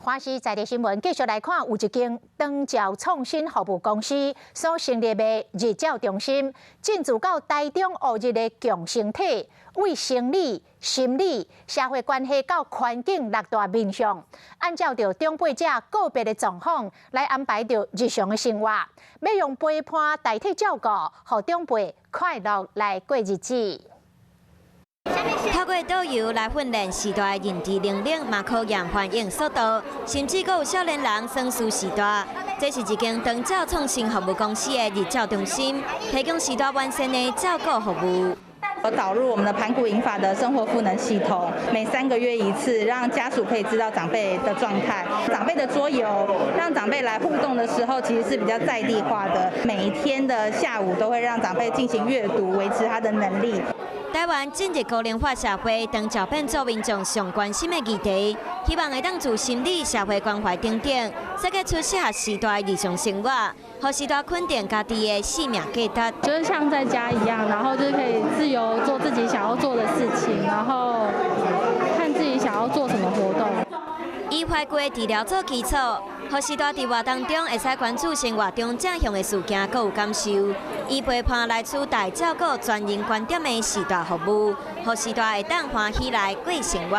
华视在地新闻继续来看，有一间长照创新服务公司所成立的日照中心，进驻到台中乌日的共生体，为生理、心理、社会关系到环境6大面向，按照着长辈者个别的状况来安排着日常的生活，要用陪伴代替照顾，让长辈快乐来过日子。 透过导游来训练时代的认知能力，嘛考验反应速度，甚至还有少年人算数时代。这是一间长照创新服务公司的日照中心，提供时代完善的照顾服务。 导入我们的盘古银发的生活赋能系统，每3个月一次，让家属可以知道长辈的状态。长辈的桌游，让长辈来互动的时候，其实是比较在地化的。每一天的下午都会让长辈进行阅读，维持他的能力。 台湾进入高龄化社会，长照变做民众上关心的议题，希望会当自心理、社会关怀等等，设计出适合时代日常生活，和时代肯定家己的生命价值。就是像在家一样，然后就是可以自由做自己想要做的事情，然后看自己想要做什么活动。 以怀旧治疗做基础，和时代伫活当中会使关注生活中正向的事件，佮有感受。以陪伴来取代照顾专人观点的时代服务，和时代会当欢喜来过生活。